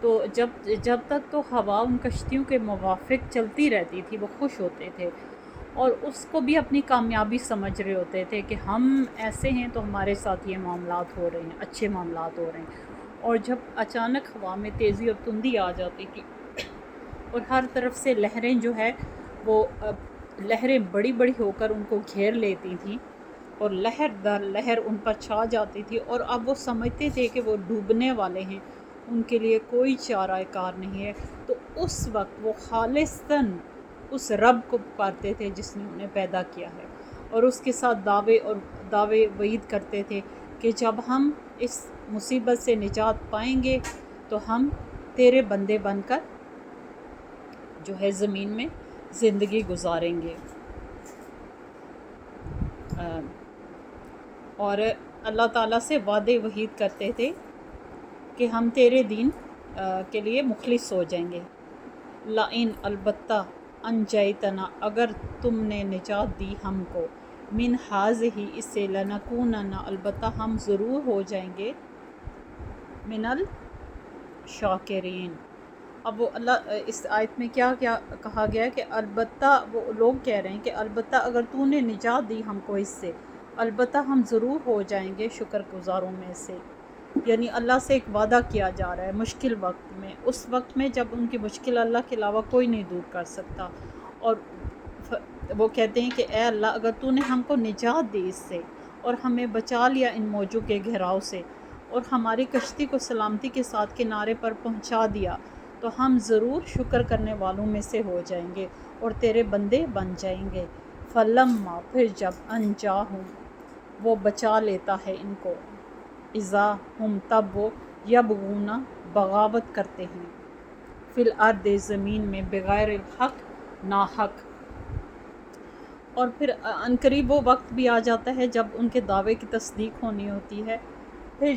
تو جب تک تو ہوا ان کشتیوں کے موافق چلتی رہتی تھی وہ خوش ہوتے تھے اور اس کو بھی اپنی کامیابی سمجھ رہے ہوتے تھے کہ ہم ایسے ہیں تو ہمارے ساتھ یہ معاملات ہو رہے ہیں، اچھے معاملات ہو رہے ہیں۔ اور جب اچانک ہوا میں تیزی اور تندی آ جاتی تھی اور ہر طرف سے لہریں جو ہے وہ لہریں بڑی بڑی ہو کر ان کو گھیر لیتی تھیں اور لہر در لہر ان پر چھا جاتی تھی، اور اب وہ سمجھتے تھے کہ وہ ڈوبنے والے ہیں، ان کے لیے کوئی چارہ کار نہیں ہے، تو اس وقت وہ خالصتاً اس رب کو پکارتے تھے جس نے انہیں پیدا کیا ہے، اور اس کے ساتھ دعوے وعید کرتے تھے کہ جب ہم اس مصیبت سے نجات پائیں گے تو ہم تیرے بندے بن کر جو ہے زمین میں زندگی گزاریں گے۔ اور اللہ تعالیٰ سے وعدے وعید کرتے تھے کہ ہم تیرے دین کے لیے مخلص ہو جائیں گے۔ لئن البتہ انجیتنا اگر تم نے نجات دی ہم کو، من ہذہ اس سے، لنکونن البتہ ہم ضرور ہو جائیں گے، من الشاکرین۔ اب وہ اللہ اس آیت میں کیا کہا گیا ہے کہ البتہ وہ لوگ کہہ رہے ہیں کہ البتہ اگر تو نے نجات دی ہم کو اس سے، البتہ ہم ضرور ہو جائیں گے شکر گزاروں میں سے۔ یعنی اللہ سے ایک وعدہ کیا جا رہا ہے مشکل وقت میں، اس وقت میں جب ان کی مشکل اللہ کے علاوہ کوئی نہیں دور کر سکتا، اور وہ کہتے ہیں کہ اے اللہ اگر تو نے ہم کو نجات دی اس سے اور ہمیں بچا لیا ان موجوں کے گھیراؤ سے اور ہماری کشتی کو سلامتی کے ساتھ کنارے پر پہنچا دیا، تو ہم ضرور شکر کرنے والوں میں سے ہو جائیں گے اور تیرے بندے بن جائیں گے۔ فلما پھر جب انجاہم وہ بچا لیتا ہے ان کو، اذا ہم تب وہ یبغون بغاوت کرتے ہیں، فی الارض زمین میں، بغیر الحق ناحق۔ اور پھر عنقریب وہ وقت بھی آ جاتا ہے جب ان کے دعوے کی تصدیق ہونی ہوتی ہے، پھر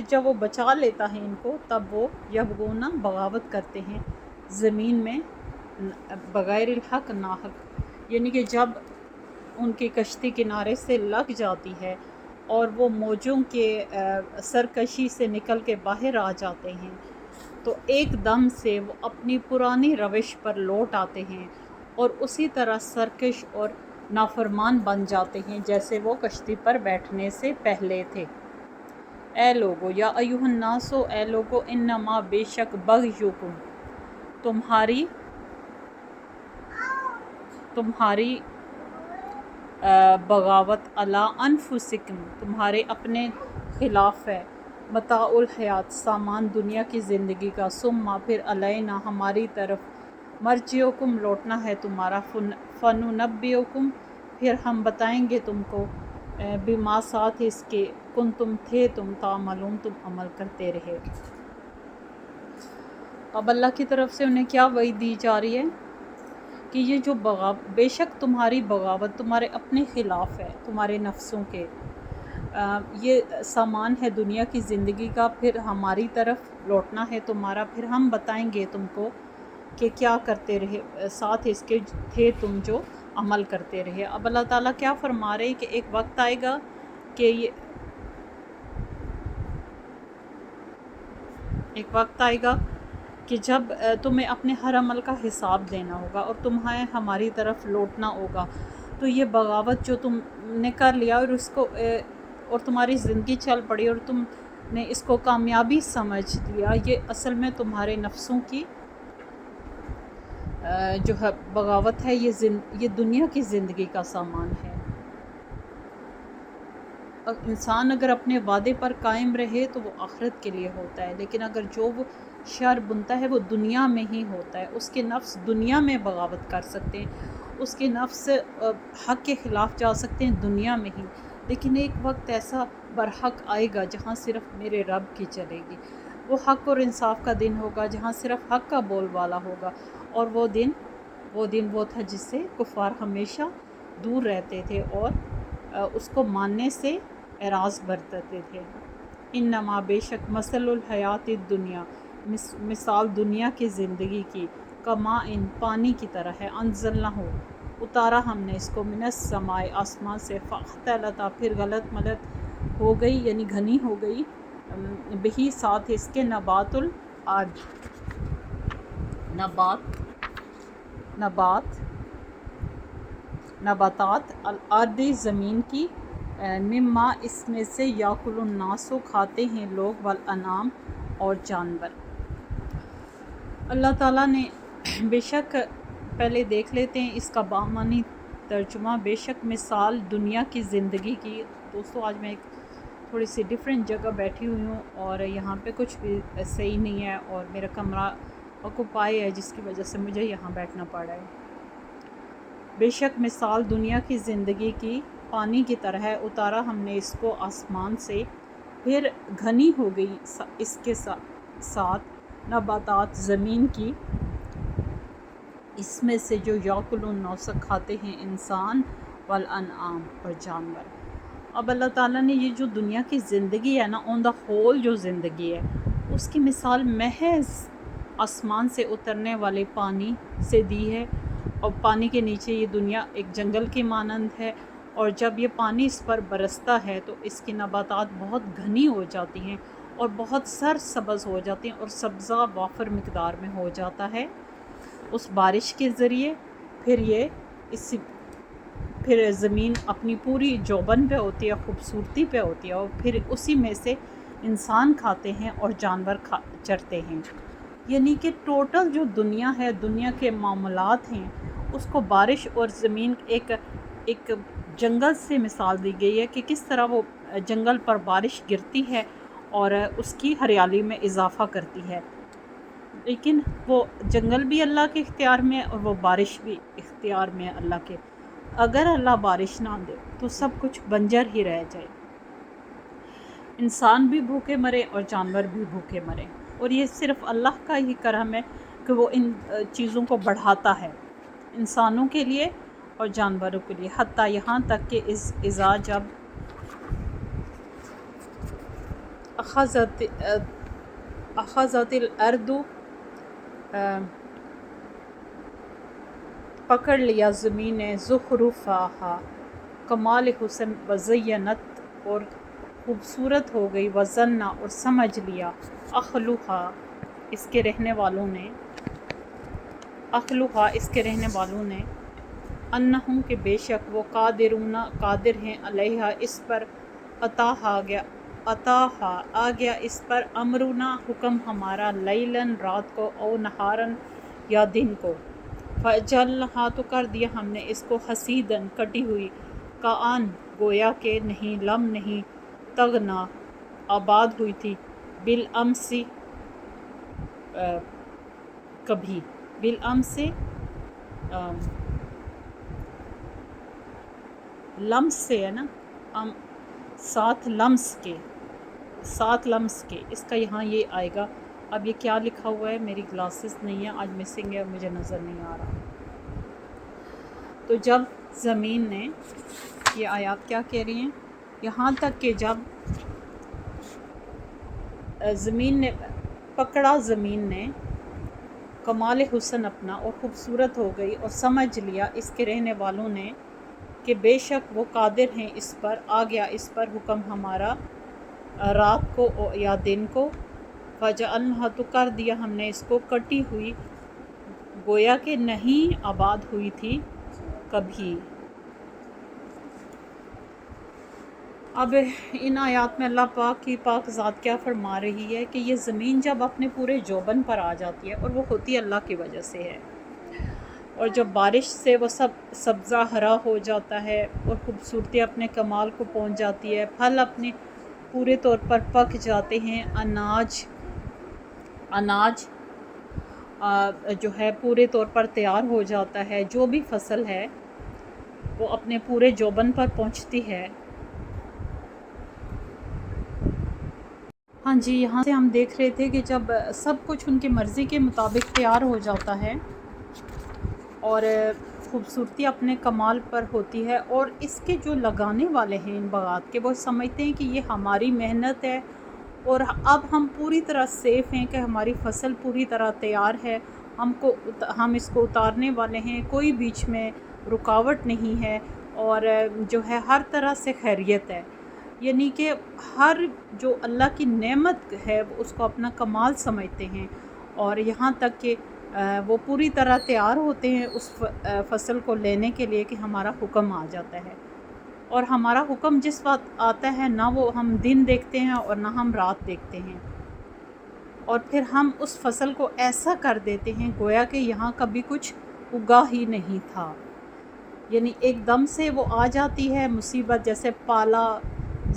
جب وہ بچا لیتا ہے ان کو، تب وہ یبغون بغاوت کرتے ہیں زمین میں، بغیر الحق ناحق، یعنی کہ جب ان کی کشتی کنارے سے لگ جاتی ہے اور وہ موجوں کے سرکشی سے نکل کے باہر آ جاتے ہیں، تو ایک دم سے وہ اپنی پرانی روش پر لوٹ آتے ہیں اور اسی طرح سرکش اور نافرمان بن جاتے ہیں جیسے وہ کشتی پر بیٹھنے سے پہلے تھے۔ اے لوگو، یا ایھا الناس، اے لوگو، انما بے شک بغیکم تمہاری بغاوت، علی انفسکم تمہارے اپنے خلاف ہے، متاع الحیات سامان دنیا کی زندگی کا، ثم پھر علینا ہماری طرف، مرجعکم لوٹنا ہے تمہارا، فننبئکم پھر ہم بتائیں گے تم کو، بما ساتھ اس کے، کنتم تھے تم، تعملون تم عمل کرتے رہے۔ اب اللہ کی طرف سے انہیں کیا وعید دی جا رہی ہے کہ یہ جو بے شک تمہاری بغاوت تمہارے اپنے خلاف ہے، تمہارے نفسوں کے، یہ سامان ہے دنیا کی زندگی کا، پھر ہماری طرف لوٹنا ہے تمہارا، پھر ہم بتائیں گے تم کو کہ کیا کرتے رہے، ساتھ اس کے تھے تم جو عمل کرتے رہے۔ اب اللہ تعالیٰ کیا فرما رہے ہیں کہ ایک وقت آئے گا کہ جب تمہیں اپنے ہر عمل کا حساب دینا ہوگا اور تمہیں ہماری طرف لوٹنا ہوگا، تو یہ بغاوت جو تم نے کر لیا اور تمہاری زندگی چل پڑی اور تم نے اس کو کامیابی سمجھ لیا، یہ اصل میں تمہارے نفسوں کی جو ہے بغاوت ہے، یہ دنیا کی زندگی کا سامان ہے۔ انسان اگر اپنے وعدے پر قائم رہے تو وہ آخرت کے لیے ہوتا ہے، لیکن اگر جو وہ شر بنتا ہے وہ دنیا میں ہی ہوتا ہے، اس کے نفس دنیا میں بغاوت کر سکتے ہیں، اس کے نفس حق کے خلاف جا سکتے ہیں دنیا میں ہی، لیکن ایک وقت ایسا برحق آئے گا جہاں صرف میرے رب کی چلے گی، وہ حق اور انصاف کا دن ہوگا جہاں صرف حق کا بول والا ہوگا، اور وہ دن وہ تھا جس سے کفار ہمیشہ دور رہتے تھے اور اس کو ماننے سے اعراض برتتے تھے۔ انما بے شک مثل الحیات الدنیا مثال دنیا کی زندگی کی، کما ان پانی کی طرح ہے، انزلناہ اتارا ہم نے اس کو، من السماء آسمان سے، فاختلط پھر غلط ملت ہو گئی یعنی گھنی ہو گئی، بہی ساتھ اس کے نبات الارض، نباتات الارض زمین کی، مما اس میں سے یاکل الناس کھاتے ہیں لوگ، والانعام اور جانور۔ اللہ تعالیٰ نے بے شک، پہلے دیکھ لیتے ہیں اس کا بامانی ترجمہ، بے شک مثال دنیا کی زندگی کی۔ دوستو آج میں ایک تھوڑی سی ڈیفرنٹ جگہ بیٹھی ہوئی ہوں اور یہاں پہ کچھ بھی صحیح نہیں ہے اور میرا کمرہ آکوپائی ہے، جس کی وجہ سے مجھے یہاں بیٹھنا پڑ رہا ہے۔ بے شک مثال دنیا کی زندگی کی پانی کی طرح ہے، اتارا ہم نے اس کو آسمان سے، پھر گھنی ہو گئی اس کے ساتھ نباتات زمین کی، اس میں سے جو یاکل الناس کھاتے ہیں انسان، والانعام اور جانور۔ اب اللہ تعالیٰ نے یہ جو دنیا کی زندگی ہے نا، آن دا ہول جو زندگی ہے، اس کی مثال محض آسمان سے اترنے والے پانی سے دی ہے، اور پانی کے نیچے یہ دنیا ایک جنگل کی مانند ہے، اور جب یہ پانی اس پر برستا ہے تو اس کی نباتات بہت گھنی ہو جاتی ہیں اور بہت سرسبز ہو جاتی ہیں، اور سبزہ وافر مقدار میں ہو جاتا ہے اس بارش کے ذریعے۔ پھر زمین اپنی پوری جوبن پہ ہوتی ہے، خوبصورتی پہ ہوتی ہے، اور پھر اسی میں سے انسان کھاتے ہیں اور جانور چرتے ہیں۔ یعنی کہ ٹوٹل جو دنیا ہے، دنیا کے معاملات ہیں، اس کو بارش اور زمین ایک جنگل سے مثال دی گئی ہے کہ کس طرح وہ جنگل پر بارش گرتی ہے اور اس کی ہریالی میں اضافہ کرتی ہے، لیکن وہ جنگل بھی اللہ کے اختیار میں ہے اور وہ بارش بھی اختیار میں ہے اللہ کے۔ اگر اللہ بارش نہ دے تو سب کچھ بنجر ہی رہ جائے، انسان بھی بھوکے مرے اور جانور بھی بھوکے مرے، اور یہ صرف اللہ کا ہی کرم ہے کہ وہ ان چیزوں کو بڑھاتا ہے انسانوں کے لیے اور جانوروں کے لیے، حتیٰ یہاں تک کہ اذا جب اخذت الارض پکڑ لیا زمین نے، زخرفہا کمال حسن، وزینت اور خوبصورت ہو گئی، وظنا اور سمجھ لیا، اہلھا اس کے رہنے والوں نے، انہم کہ بے شک وہ قادرون قادر ہیں، علیہا اس پر، آ گیا اس پر، امرنا حکم ہمارا، لیلاً رات کو، او نہاراً یا دن کو، فجعلناہا تو کر دیا ہم نے اس کو، حصیداً کٹی ہوئی، کأن گویا کہ نہیں، لم نہیں، تغنا آباد ہوئی تھی، بالامس کبھی، بالامس لمس سے ہے نا، ساتھ لمس کے، اس کا یہاں یہ آئے گا۔ اب یہ کیا لکھا ہوا ہے، میری گلاسز نہیں ہے آج، مسنگ ہے، مجھے نظر نہیں آ رہا۔ تو جب زمین نے، یہ آیات کیا کہہ رہی ہیں، یہاں تک کہ جب زمین نے پکڑا، زمین نے کمال حسن اپنا اور خوبصورت ہو گئی، اور سمجھ لیا اس کے رہنے والوں نے کہ بے شک وہ قادر ہیں اس پر، آ گیا اس پر حکم ہمارا، رات کو یا دن کو، فجعلناہا تو کر دیا ہم نے اس کو، کٹی ہوئی، گویا کہ نہیں آباد ہوئی تھی کبھی۔ اب ان آیات میں اللہ پاک کی پاک ذات کیا فرما رہی ہے کہ یہ زمین جب اپنے پورے جوبن پر آ جاتی ہے، اور وہ ہوتی اللہ کی وجہ سے ہے، اور جب بارش سے وہ سب سبزہ ہرا ہو جاتا ہے اور خوبصورتی اپنے کمال کو پہنچ جاتی ہے، پھل اپنے پورے طور پر پک جاتے ہیں، اناج جو ہے پورے طور پر تیار ہو جاتا ہے، جو بھی فصل ہے وہ اپنے پورے جوبن پر پہنچتی ہے۔ ہاں جی، یہاں سے ہم دیکھ رہے تھے کہ جب سب کچھ ان کی مرضی کے مطابق تیار ہو جاتا ہے اور خوبصورتی اپنے کمال پر ہوتی ہے، اور اس کے جو لگانے والے ہیں ان باغات کے، وہ سمجھتے ہیں کہ یہ ہماری محنت ہے اور اب ہم پوری طرح سیف ہیں کہ ہماری فصل پوری طرح تیار ہے، ہم اس کو اتارنے والے ہیں، کوئی بیچ میں رکاوٹ نہیں ہے، اور جو ہے ہر طرح سے خیریت ہے۔ یعنی کہ ہر جو اللہ کی نعمت ہے وہ اس کو اپنا کمال سمجھتے ہیں، اور یہاں تک کہ وہ پوری طرح تیار ہوتے ہیں اس فصل کو لینے کے لیے کہ ہمارا حکم آ جاتا ہے۔ اور ہمارا حکم جس وقت آتا ہے نہ وہ ہم دن دیکھتے ہیں اور نہ ہم رات دیکھتے ہیں، اور پھر ہم اس فصل کو ایسا کر دیتے ہیں گویا کہ یہاں کبھی کچھ اگا ہی نہیں تھا۔ یعنی ایک دم سے وہ آ جاتی ہے مصیبت، جیسے پالا،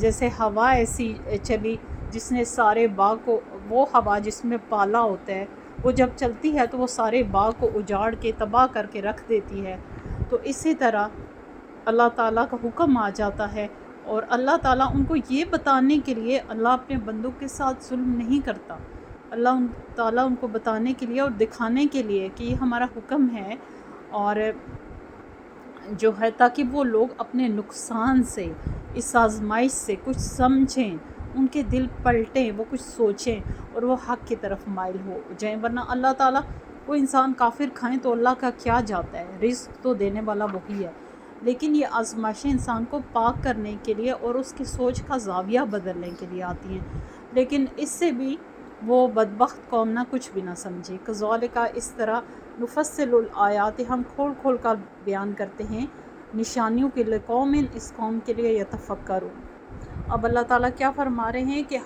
جیسے ہوا ایسی چلی جس نے سارے باغ کو، وہ ہوا جس میں پالا ہوتا ہے وہ جب چلتی ہے تو وہ سارے باغ کو اجاڑ کے تباہ کر کے رکھ دیتی ہے۔ تو اسی طرح اللہ تعالیٰ کا حکم آ جاتا ہے، اور اللہ تعالیٰ ان کو یہ بتانے کے لیے، اللہ اپنے بندوں کے ساتھ ظلم نہیں کرتا، اللہ تعالیٰ ان کو بتانے کے لیے اور دکھانے کے لیے کہ یہ ہمارا حکم ہے، اور جو ہے تاکہ وہ لوگ اپنے نقصان سے، اس آزمائش سے کچھ سمجھیں، ان کے دل پلٹیں، وہ کچھ سوچیں اور وہ حق کی طرف مائل ہو جائیں۔ ورنہ اللہ تعالیٰ، وہ انسان کافر کھائیں تو اللہ کا کیا جاتا ہے، رزق تو دینے والا وہی ہے، لیکن یہ آزمائشیں انسان کو پاک کرنے کے لیے اور اس کی سوچ کا زاویہ بدلنے کے لیے آتی ہیں، لیکن اس سے بھی وہ بدبخت قوم نہ کچھ بھی نہ سمجھے۔ کذالک، اس طرح نفصل الآیات، ہم کھول کھول کر بیان کرتے ہیں نشانیوں کے لیے، قوم، اس قوم کے لیے، یتفکرون۔ اب اللہ تعالیٰ کیا فرما رہے ہیں کہ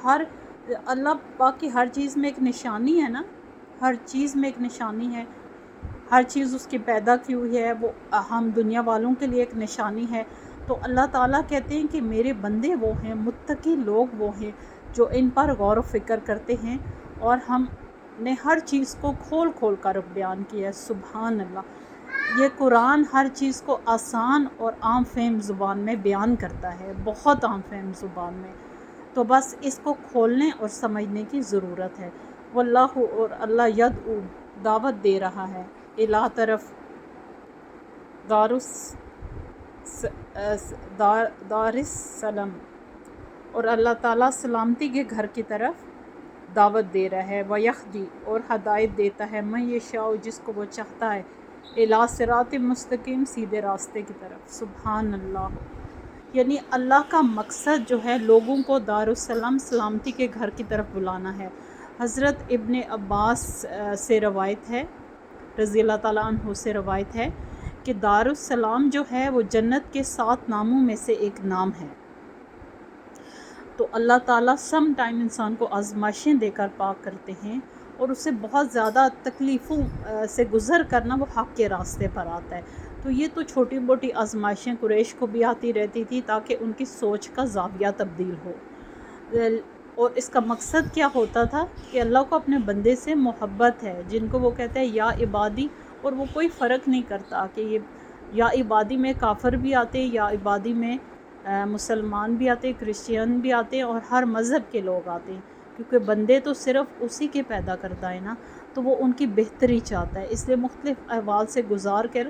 اللہ پاک کی ہر چیز میں ایک نشانی ہے نا، ہر چیز میں ایک نشانی ہے، ہر چیز اس کی پیدا کی ہوئی ہے، وہ ہم دنیا والوں کے لیے ایک نشانی ہے۔ تو اللہ تعالیٰ کہتے ہیں کہ میرے بندے وہ ہیں، متقی لوگ وہ ہیں جو ان پر غور و فکر کرتے ہیں، اور ہم نے ہر چیز کو کھول کھول کر بیان کیا ہے۔ سبحان اللہ، یہ قرآن ہر چیز کو آسان اور عام فہم زبان میں بیان کرتا ہے، بہت عام فہم زبان میں، تو بس اس کو کھولنے اور سمجھنے کی ضرورت ہے۔ واللہ، اور اللہ، یدعو، دعوت دے رہا ہے، الہ، طرف، دار السلام، اور اللہ تعالیٰ سلامتی کے گھر کی طرف دعوت دے رہا ہے، ویہدی، اور ہدایت دیتا ہے، من یشاء، جس کو وہ چاہتا ہے، الی صراط مستقیم، سیدھے راستے کی طرف۔ سبحان اللہ، یعنی اللہ کا مقصد جو ہے لوگوں کو دار السلام، سلامتی کے گھر کی طرف بلانا ہے۔ حضرت ابن عباس سے روایت ہے، رضی اللہ تعالیٰ عنہ سے روایت ہے کہ دار السلام جو ہے وہ جنت کے 7 ناموں میں سے ایک نام ہے۔ تو اللہ تعالیٰ سم ٹائم انسان کو آزمائشیں دے کر پاک کرتے ہیں، اور اسے بہت زیادہ تکلیفوں سے گزر کرنا وہ حق کے راستے پر آتا ہے۔ تو یہ تو چھوٹی موٹی آزمائشیں قریش کو بھی آتی رہتی تھی تاکہ ان کی سوچ کا زاویہ تبدیل ہو، اور اس کا مقصد کیا ہوتا تھا کہ اللہ کو اپنے بندے سے محبت ہے، جن کو وہ کہتے ہیں یا عبادی، اور وہ کوئی فرق نہیں کرتا کہ یہ یا عبادی میں کافر بھی آتے، یا عبادی میں مسلمان بھی آتے، کرسچین بھی آتے، اور ہر مذہب کے لوگ آتے ہیں، کیونکہ بندے تو صرف اسی کے پیدا کرتا ہے نا، تو وہ ان کی بہتری چاہتا ہے، اس لیے مختلف احوال سے گزار کر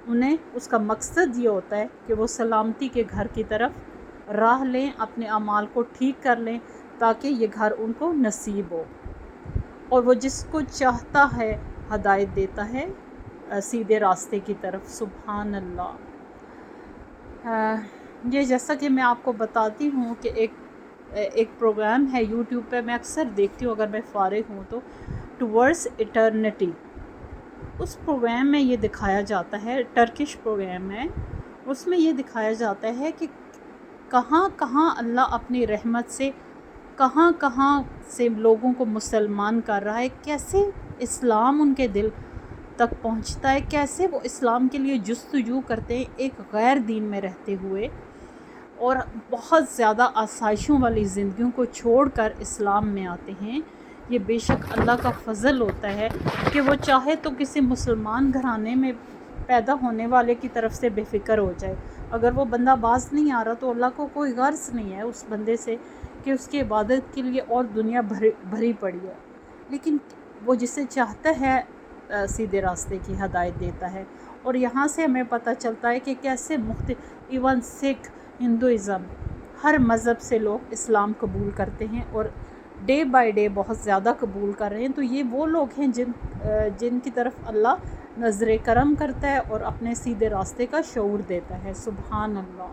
انہیں اس کا مقصد یہ ہوتا ہے کہ وہ سلامتی کے گھر کی طرف راہ لیں، اپنے اعمال کو ٹھیک کر لیں تاکہ یہ گھر ان کو نصیب ہو، اور وہ جس کو چاہتا ہے ہدایت دیتا ہے سیدھے راستے کی طرف۔ سبحان اللہ۔ یہ جیسا کہ میں آپ کو بتاتی ہوں کہ ایک پروگرام ہے یوٹیوب پہ، میں اکثر دیکھتی ہوں اگر میں فارغ ہوں تو، ٹورڈز ایٹرنٹی۔ اس پروگرام میں یہ دکھایا جاتا ہے، ٹرکش پروگرام ہے، اس میں یہ دکھایا جاتا ہے کہ کہاں کہاں اللہ اپنی رحمت سے کہاں کہاں سے لوگوں کو مسلمان کر رہا ہے، کیسے اسلام ان کے دل تک پہنچتا ہے، کیسے وہ اسلام کے لیے جستجو کرتے ہیں ایک غیر دین میں رہتے ہوئے، اور بہت زیادہ آسائشوں والی زندگیوں کو چھوڑ کر اسلام میں آتے ہیں۔ یہ بے شک اللہ کا فضل ہوتا ہے کہ وہ چاہے تو کسی مسلمان گھرانے میں پیدا ہونے والے کی طرف سے بے فکر ہو جائے، اگر وہ بندہ باز نہیں آ رہا تو اللہ کو کوئی غرض نہیں ہے اس بندے سے کہ اس کی عبادت کے لیے اور دنیا بھری پڑی ہے، لیکن وہ جسے چاہتا ہے سیدھے راستے کی ہدایت دیتا ہے۔ اور یہاں سے ہمیں پتہ چلتا ہے کہ کیسے ایون سکھ، ہندوازم، ہر مذہب سے لوگ اسلام قبول کرتے ہیں، اور ڈے بائی ڈے بہت زیادہ قبول کر رہے ہیں۔ تو یہ وہ لوگ ہیں جن کی طرف اللہ نظر کرم کرتا ہے اور اپنے سیدھے راستے کا شعور دیتا ہے۔ سبحان اللہ۔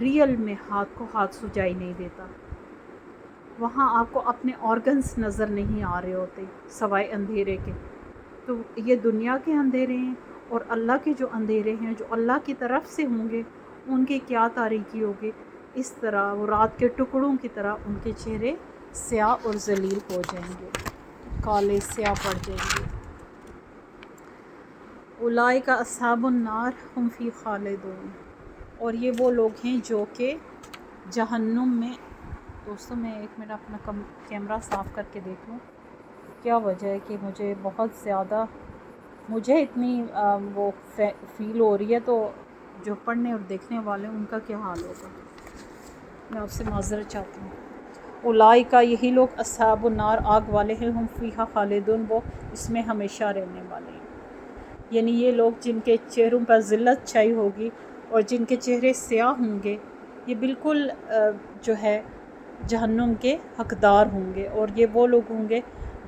ریئل میں ہاتھ کو ہاتھ سجائی نہیں دیتا، وہاں آپ کو اپنے آرگنز نظر نہیں آ رہے ہوتے سوائے اندھیرے کے۔ تو یہ دنیا کے اندھیرے ہیں، اور اللہ کے جو اندھیرے ہیں جو اللہ کی طرف سے ہوں گے ان کی کیا تاریکی ہوگی، اس طرح وہ رات کے ٹکڑوں کی طرح ان کے چہرے سیاہ اور ذلیل ہو جائیں گے، کالے سیاہ پڑ جائیں گے۔ اولئک اصحاب النار ہم فی خالدون، اور یہ وہ لوگ ہیں جو کہ جہنم میں۔ دوستوں میں ایک منٹ اپنا کیمرہ صاف کر کے دیکھ لوں، کیا وجہ ہے کہ مجھے بہت زیادہ اتنی وہ فیل ہو رہی ہے، تو جو پڑھنے اور دیکھنے والے ان کا کیا حال ہوگا، میں آپ سے معذرت چاہتی ہوں۔ اولئک یہی لوگ اصحاب النار آگ والے ہیں، ہم فیہا خالدون وہ اس میں ہمیشہ رہنے والے ہیں۔ یعنی یہ لوگ جن کے چہروں پر ذلت چھائی ہوگی اور جن کے چہرے سیاہ ہوں گے، یہ بالکل جو ہے جہنم کے حقدار ہوں گے، اور یہ وہ لوگ ہوں گے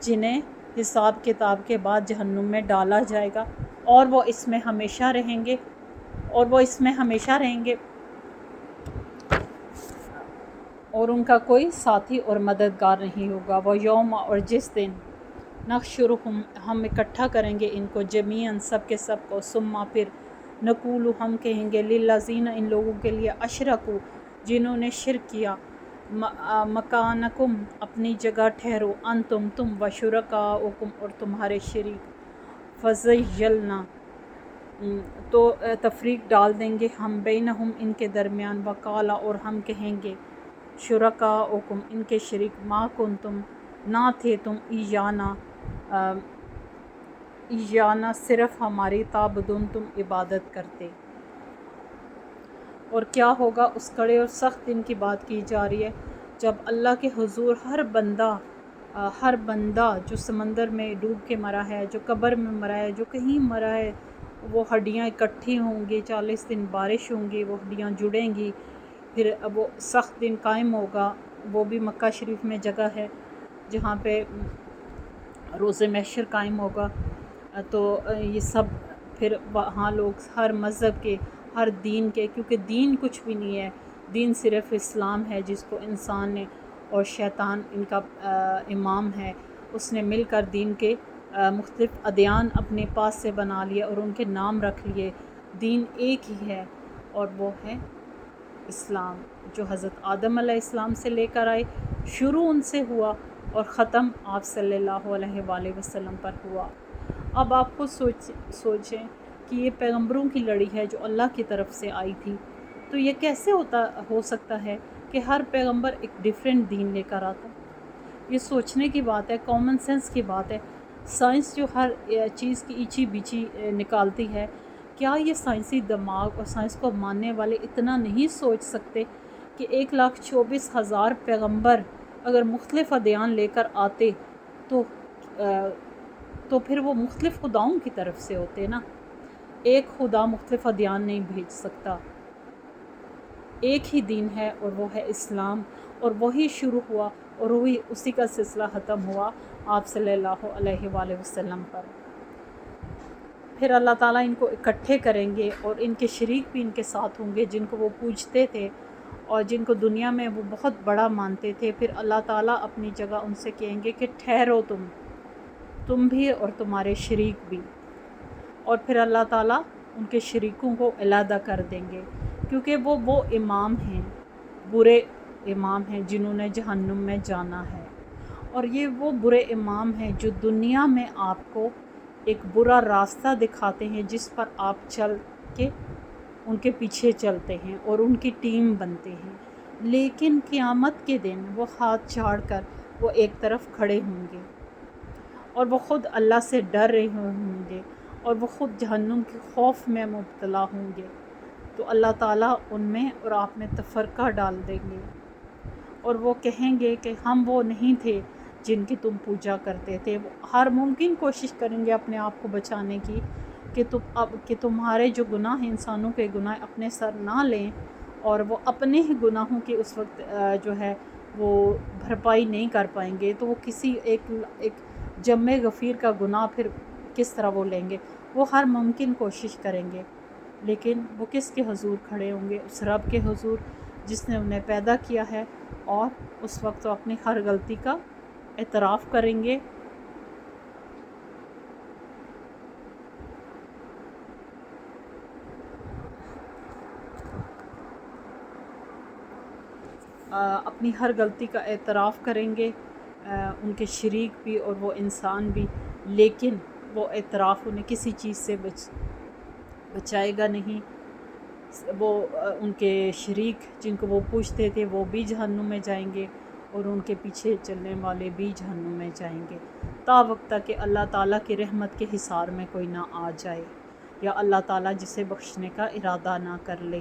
جنہیں حساب کتاب کے بعد جہنم میں ڈالا جائے گا، اور وہ اس میں ہمیشہ رہیں گے، اور ان کا کوئی ساتھی اور مددگار نہیں ہوگا۔ وہ یوم، اور جس دن نحشرہم ہم اکٹھا کریں گے ان کو جمیعاً سب کے سب کو، ثم پھر نقول ہم کہیں گے للذین ان لوگوں کے لیے اشرکوا جنہوں نے شرک کیا، مکانکم اپنی جگہ ٹھہرو، انتم تم وشرکاؤکم اور تمہارے شریک، فزیلنا تو تفریق ڈال دیں گے ہم بینہم ان کے درمیان، وقالا اور ہم کہیں گے شرکاؤکم ان کے شریک، ما کنتم نہ تھے تم ایانا صرف ہماری، تعبدون تم عبادت کرتے۔ اور کیا ہوگا، اس کڑے اور سخت دن کی بات کی جا رہی ہے جب اللہ کے حضور ہر بندہ جو سمندر میں ڈوب کے مرا ہے، جو قبر میں مرا ہے، جو کہیں مرا ہے، وہ ہڈیاں اکٹھی ہوں گی، 40 دن بارش ہوں گی، وہ ہڈیاں جڑیں گی، پھر وہ سخت دن قائم ہوگا۔ وہ بھی مکہ شریف میں جگہ ہے جہاں پہ روز محشر قائم ہوگا۔ تو یہ سب پھر وہاں لوگ ہر مذہب کے، ہر دین کے، کیونکہ دین کچھ بھی نہیں ہے، دین صرف اسلام ہے جس کو انسان نے اور شیطان ان کا امام ہے، اس نے مل کر دین کے مختلف ادیان اپنے پاس سے بنا لیے اور ان کے نام رکھ لیے۔ دین ایک ہی ہے، اور وہ ہے اسلام، جو حضرت آدم علیہ السلام سے لے کر آئے، شروع ان سے ہوا اور ختم آپ صلی اللہ علیہ وآلہ وسلم پر ہوا۔ اب آپ خود سوچیں کہ یہ پیغمبروں کی لڑی ہے جو اللہ کی طرف سے آئی تھی، تو یہ کیسے ہو سکتا ہے کہ ہر پیغمبر ایک ڈیفرنٹ دین لے کر آتا؟ یہ سوچنے کی بات ہے، کامن سینس کی بات ہے۔ سائنس جو ہر چیز کی ایچی بیچی نکالتی ہے، کیا یہ سائنسی دماغ اور سائنس کو ماننے والے اتنا نہیں سوچ سکتے کہ 1,24,000 پیغمبر اگر مختلف ادیان لے کر آتے تو پھر وہ مختلف خداؤں کی طرف سے ہوتے نا؟ ایک خدا مختلف ادیان نہیں بھیج سکتا، ایک ہی دین ہے اور وہ ہے اسلام، اور وہی شروع ہوا اور وہی اسی کا سلسلہ ختم ہوا آپ صلی اللہ علیہ وآلہ وسلم پر۔ پھر اللہ تعالیٰ ان کو اکٹھے کریں گے اور ان کے شریک بھی ان کے ساتھ ہوں گے جن کو وہ پوجتے تھے اور جن کو دنیا میں وہ بہت بڑا مانتے تھے۔ پھر اللہ تعالیٰ اپنی جگہ ان سے کہیں گے کہ ٹھہرو تم بھی اور تمہارے شریک بھی، اور پھر اللہ تعالیٰ ان کے شریکوں کو علیحدہ کر دیں گے، کیونکہ وہ امام ہیں، برے امام ہیں جنہوں نے جہنم میں جانا ہے، اور یہ وہ برے امام ہیں جو دنیا میں آپ کو ایک برا راستہ دکھاتے ہیں جس پر آپ چل کے ان کے پیچھے چلتے ہیں اور ان کی ٹیم بنتے ہیں، لیکن قیامت کے دن وہ ہاتھ جھاڑ کر وہ ایک طرف کھڑے ہوں گے اور وہ خود اللہ سے ڈر رہے ہوں گے اور وہ خود جہنم کے خوف میں مبتلا ہوں گے، تو اللہ تعالیٰ ان میں اور آپ میں تفرقہ ڈال دیں گے اور وہ کہیں گے کہ ہم وہ نہیں تھے جن کی تم پوجا کرتے تھے۔ وہ ہر ممکن کوشش کریں گے اپنے آپ کو بچانے کی کہ تمہارے جو گناہ ہیں، انسانوں کے گناہ اپنے سر نہ لیں، اور وہ اپنے ہی گناہوں کی اس وقت جو ہے وہ بھرپائی نہیں کر پائیں گے، تو وہ کسی ایک جمع غفیر کا گناہ پھر کس طرح وہ لیں گے؟ وہ ہر ممکن کوشش کریں گے لیکن وہ کس کے حضور کھڑے ہوں گے؟ اس رب کے حضور جس نے انہیں پیدا کیا ہے، اور اس وقت وہ اپنی ہر غلطی کا اعتراف کریں گے۔ اپنی ہر غلطی کا اعتراف کریں گے، ان کے شریک بھی اور وہ انسان بھی، لیکن وہ اعتراف انہیں کسی چیز سے بچائے گا نہیں۔ وہ ان کے شریک جن کو وہ پوچھتے تھے وہ بھی جہنم میں جائیں گے، اور ان کے پیچھے چلنے والے بھی جہنم میں جائیں گے، تا وقت تک کہ اللہ تعالیٰ کی رحمت کے حصار میں کوئی نہ آ جائے، یا اللہ تعالیٰ جسے بخشنے کا ارادہ نہ کر لے۔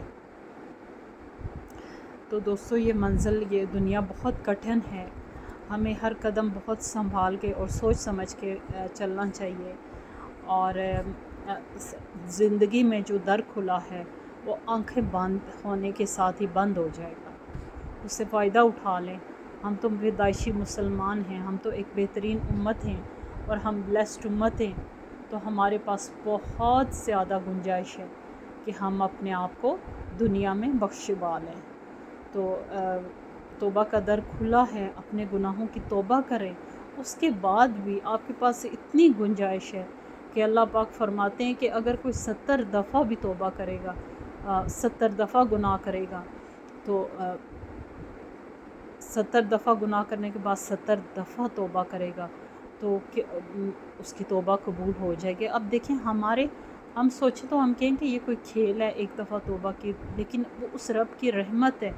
تو دوستو، یہ منزل، یہ دنیا بہت کٹھن ہے، ہمیں ہر قدم بہت سنبھال کے اور سوچ سمجھ کے چلنا چاہیے، اور زندگی میں جو در کھلا ہے وہ آنکھیں بند ہونے کے ساتھ ہی بند ہو جائے گا، اس سے فائدہ اٹھا لیں۔ ہم تو پیدائشی مسلمان ہیں، ہم تو ایک بہترین امت ہیں، اور ہم بلیسڈ امت ہیں، تو ہمارے پاس بہت زیادہ گنجائش ہے کہ ہم اپنے آپ کو دنیا میں بخشوا لیں۔ تو توبہ کا در کھلا ہے، اپنے گناہوں کی توبہ کریں، اس کے بعد بھی آپ کے پاس اتنی گنجائش ہے کہ اللہ پاک فرماتے ہیں کہ اگر کوئی 70 دفعہ بھی توبہ کرے گا، 70 دفعہ گناہ کرے گا، تو 70 دفعہ گناہ کرنے کے بعد 70 دفعہ توبہ کرے گا تو اس کی توبہ قبول ہو جائے گی۔ اب دیکھیں، ہم سوچیں تو ہم کہیں کہ یہ کوئی کھیل ہے، ایک دفعہ توبہ کی، لیکن وہ اس رب کی رحمت ہے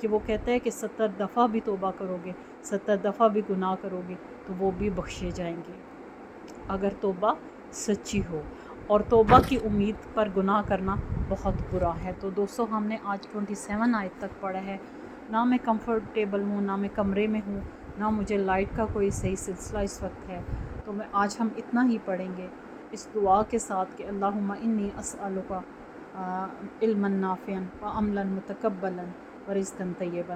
کہ وہ کہتا ہے کہ 70 دفعہ بھی توبہ کرو گے، 70 دفعہ بھی گناہ کرو گے تو وہ بھی بخشے جائیں گے، اگر توبہ سچی ہو۔ اور توبہ کی امید پر گناہ کرنا بہت برا ہے۔ تو دوستو، ہم نے آج 27 آیت تک پڑھا ہے۔ نہ میں کمفرٹیبل ہوں، نہ میں کمرے میں ہوں، نہ مجھے لائٹ کا کوئی صحیح سلسلہ اس وقت ہے، تو آج ہم اتنا ہی پڑھیں گے، اس دعا کے ساتھ کہ اللہم انی اسألک علما نافعا وعملا متقبلا ورزقا طیبا۔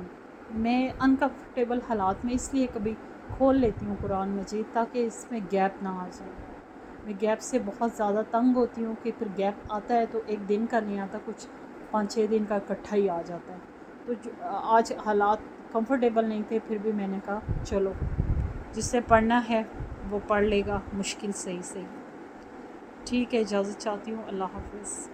میں انکمفرٹیبل حالات میں اس لیے کبھی کھول لیتی ہوں قرآن مجید تاکہ اس میں گیپ نہ آ جائے۔ میں گیپ سے بہت زیادہ تنگ ہوتی ہوں کہ پھر گیپ آتا ہے تو ایک دن کا نہیں آتا، کچھ 5-6 دن کا اکٹھا ہی آ جاتا ہے۔ تو آج حالات کمفرٹیبل نہیں تھے، پھر بھی میں نے کہا چلو جس سے پڑھنا ہے وہ پڑھ لے گا، مشکل صحیح ٹھیک ہے، اجازت چاہتی ہوں، اللہ حافظ۔